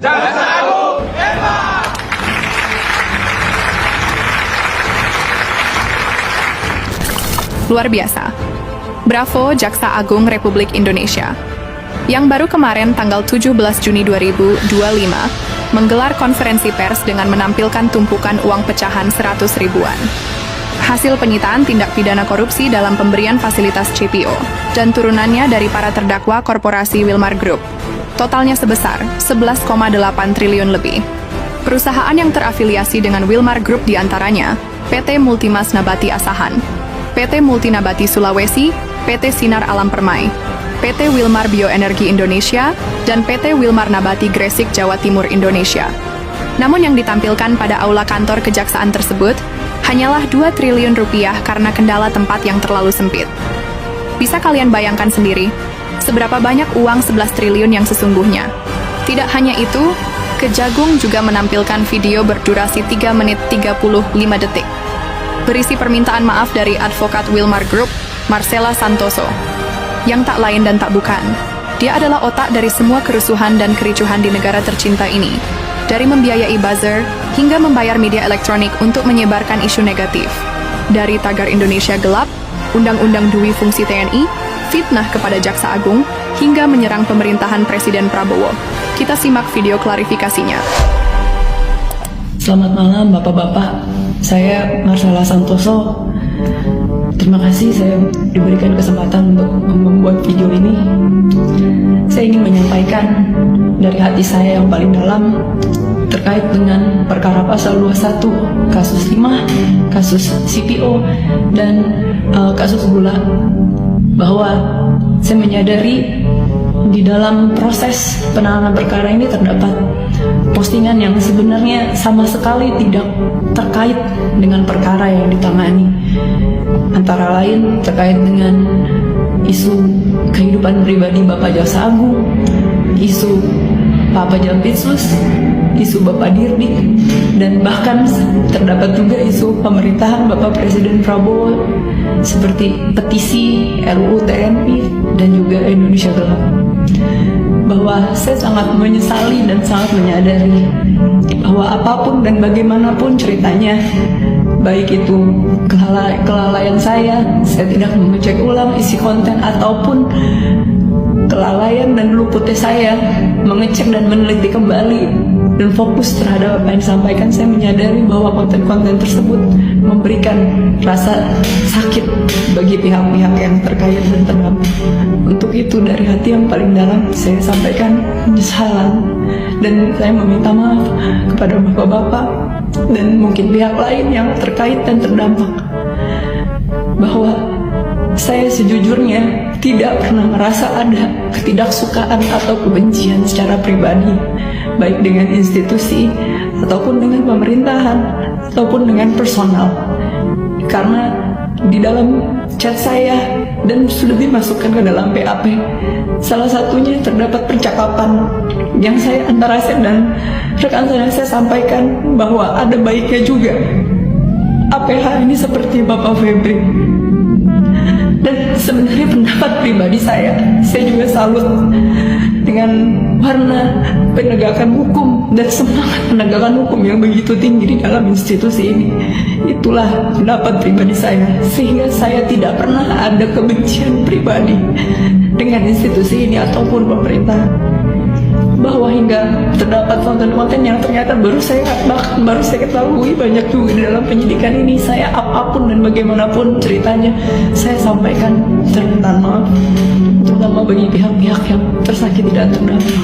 Jaksa Agung hebat! Luar biasa. Bravo Jaksa Agung Republik Indonesia. Yang baru kemarin tanggal 17 Juni 2025 menggelar konferensi pers dengan menampilkan tumpukan uang pecahan 100 ribuan. Hasil penyitaan tindak pidana korupsi dalam pemberian fasilitas CPO dan turunannya dari para terdakwa korporasi Wilmar Group. Totalnya sebesar 11,8 triliun lebih. Perusahaan yang terafiliasi dengan Wilmar Group diantaranya PT Multimas Nabati Asahan, PT Multinabati Sulawesi, PT Sinar Alam Permai, PT Wilmar Bioenergi Indonesia, dan PT Wilmar Nabati Gresik Jawa Timur Indonesia. Namun yang ditampilkan pada aula kantor kejaksaan tersebut hanyalah 2 triliun rupiah karena kendala tempat yang terlalu sempit. Bisa kalian bayangkan sendiri, seberapa banyak uang 11 triliun yang sesungguhnya. Tidak hanya itu, Kejagung juga menampilkan video berdurasi 3 menit 35 detik. Berisi permintaan maaf dari advokat Wilmar Group, Marcella Santoso, yang tak lain dan tak bukan. Dia adalah otak dari semua kerusuhan dan kericuhan di negara tercinta ini. Dari membiayai buzzer, hingga membayar media elektronik untuk menyebarkan isu negatif. Dari tagar Indonesia Gelap, Undang-Undang Dui Fungsi TNI, fitnah kepada Jaksa Agung, hingga menyerang pemerintahan Presiden Prabowo. Kita simak video klarifikasinya. Selamat malam Bapak-Bapak, saya Marcella Santoso. Terima kasih saya diberikan kesempatan untuk membuat video ini. Saya ingin menyampaikan dari hati saya yang paling dalam terkait dengan perkara pasal 21, kasus timah, kasus CPO, dan kasus gula, bahwa saya menyadari di dalam proses penanganan perkara ini terdapat postingan yang sebenarnya sama sekali tidak terkait dengan perkara yang ditangani. Antara lain terkait dengan isu kehidupan pribadi Bapak Jaksa Agung, isu Pak Jampitsus, isu Bapak Dirdik, dan bahkan terdapat juga isu pemerintahan Bapak Presiden Prabowo seperti petisi RUU TNI dan juga Indonesia Gelap. Bahwa saya sangat menyesali dan sangat menyadari bahwa apapun dan bagaimanapun ceritanya, baik itu kelalaian saya tidak mengecek ulang isi konten, ataupun kelalaian dan luputnya saya mengecek dan meneliti kembali dan fokus terhadap apa yang disampaikan, saya menyadari bahwa konten-konten tersebut memberikan rasa sakit bagi pihak-pihak yang terkait dan terdampak. Untuk itu dari hati yang paling dalam saya sampaikan penyesalan, dan saya meminta maaf kepada bapak-bapak dan mungkin pihak lain yang terkait dan terdampak, bahwa saya sejujurnya tidak pernah merasa ada ketidaksukaan atau kebencian secara pribadi, baik dengan institusi, ataupun dengan pemerintahan, ataupun dengan personal. Karena di dalam chat saya dan sudah dimasukkan ke dalam BAP, salah satunya terdapat percakapan yang saya antara saya dan rekan saya sampaikan bahwa ada baiknya juga APH ini seperti Bapak Febri. Dan sebenarnya pendapat pribadi saya juga salut dengan warna penegakan hukum dan semangat penegakan hukum yang begitu tinggi di dalam institusi ini. Itulah pendapat pribadi saya, sehingga saya tidak pernah ada kebencian pribadi dengan institusi ini ataupun pemerintah. Bahwa hingga terdapat konten-konten yang ternyata baru saya ketahui banyak juga di dalam penyidikan ini, saya apapun dan bagaimanapun ceritanya saya sampaikan permintaan maaf, terutama bagi pihak-pihak yang tersakiti dan terdampak,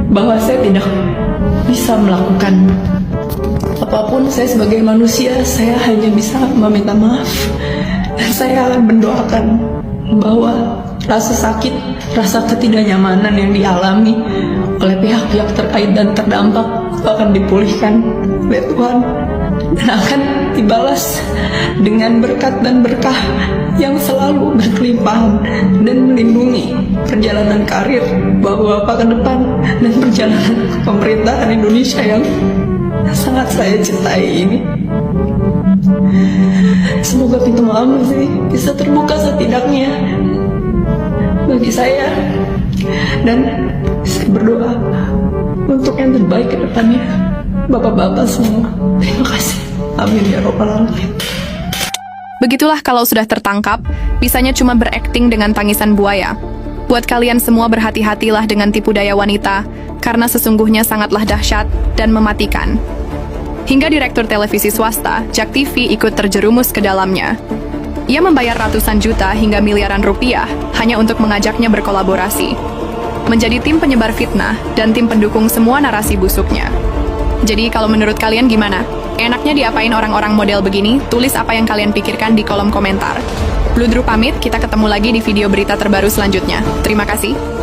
bahwa saya tidak bisa melakukan apapun. Saya sebagai manusia, saya hanya bisa meminta maaf, dan saya mendoakan bahwa rasa sakit, rasa ketidaknyamanan yang dialami oleh pihak-pihak terkait dan terdampak akan dipulihkan oleh Tuhan dan akan dibalas dengan berkat dan berkah yang selalu berkelimpahan dan melindungi perjalanan karir Bapak-Bapak ke depan dan perjalanan pemerintahan Indonesia yang sangat saya cintai ini. Semoga pintu maaf bisa terbuka setidaknya bagi saya, dan saya berdoa untuk yang terbaik ke depannya. Bapak-bapak semua, terima kasih. Amin ya robbal alamin. Begitulah kalau sudah tertangkap, bisanya cuma berakting dengan tangisan buaya. Buat kalian semua berhati-hatilah dengan tipu daya wanita, karena sesungguhnya sangatlah dahsyat dan mematikan. Hingga direktur televisi swasta, Jak TV ikut terjerumus ke dalamnya. Ia membayar ratusan juta hingga miliaran rupiah hanya untuk mengajaknya berkolaborasi. Menjadi tim penyebar fitnah dan tim pendukung semua narasi busuknya. Jadi kalau menurut kalian gimana? Enaknya diapain orang-orang model begini? Tulis apa yang kalian pikirkan di kolom komentar. Bludru pamit, kita ketemu lagi di video berita terbaru selanjutnya. Terima kasih.